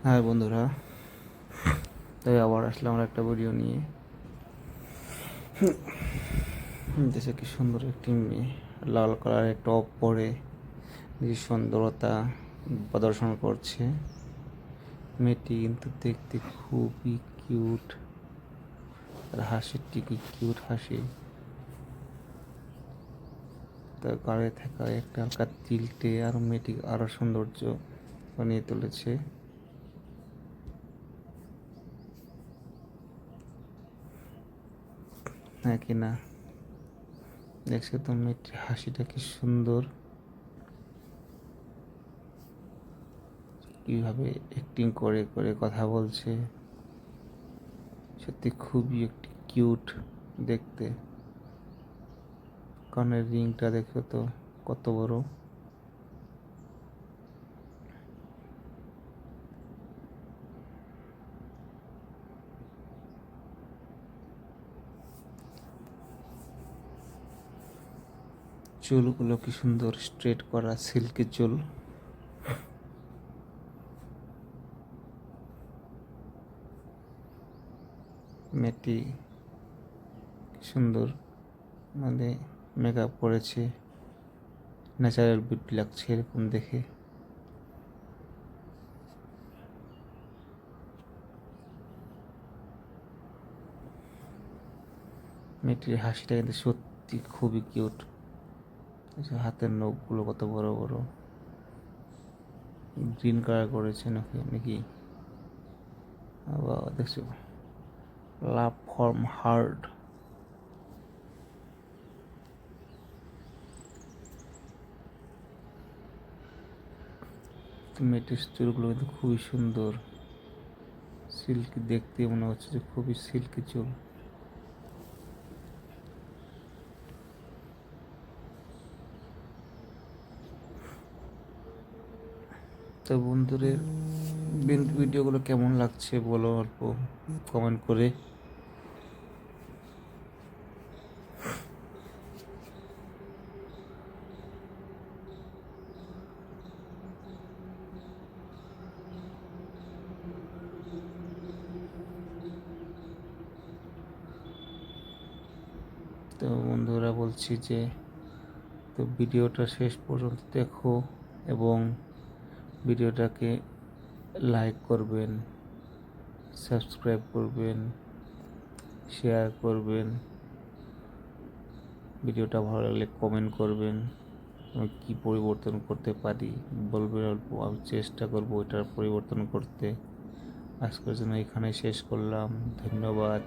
হ্যাঁ বন্ধুরা, তাই আবার আসলাম আমরা একটা ভিডিও নিয়ে। দেশে কি সুন্দর একটি মেয়ে লাল কালারের টপ পরে নিজের সুন্দরতা প্রদর্শন করছে। মেয়েটি কিন্তু দেখতে খুবই কিউট, তার হাসিটি কি কিউট হাসি, তার গায়ে থাকা একটা হালকা তিলটে আর মেয়েটি আরো সৌন্দর্য বানিয়ে তুলেছে। হ্যাঁ কি না, দেখছো তো মেয়েটির হাসিটা কি সুন্দর, কিভাবে অ্যাক্টিং করে করে কথা বলছে। সত্যি খুবই একটি কিউট দেখতে। কানের রিংটা দেখো তো কত বড়। চুলগুলো কি সুন্দর স্ট্রেট করা, সিল্কি চুল। মেয়েটি সুন্দর মানে মেকআপ করেছে, ন্যাচারাল বিউটি লাগছে এরকম দেখে। মেয়েটির হাসিটা কিন্তু সত্যি খুবই কিউট। হাতের নখগুলো কত বড় বড়, গ্রিন কালার করেছে নাকি নাকি আবার দেখছো, লাভ ফর্ম হার্ট। মেয়েটির চুলগুলো কিন্তু খুবই সুন্দর, সিল্কি, দেখতে মনে হচ্ছে যে খুবই সিল্কি চুল। তো বন্ধুদের ভিডিওগুলো কেমন লাগছে বলো অল্প কমেন্ট করে। তো বন্ধুরা বলছি যে তো ভিডিওটা শেষ পর্যন্ত দেখো এবং ভিডিওটাকে লাইক করবেন, সাবস্ক্রাইব করবেন, শেয়ার করবেন। ভিডিওটা ভালো লাগলে কমেন্ট করবেন, আমি কী পরিবর্তন করতে পারি বলবেন অল্প, আমি চেষ্টা করবো এটার পরিবর্তন করতে। আজকের জন্য এখানে শেষ করলাম, ধন্যবাদ।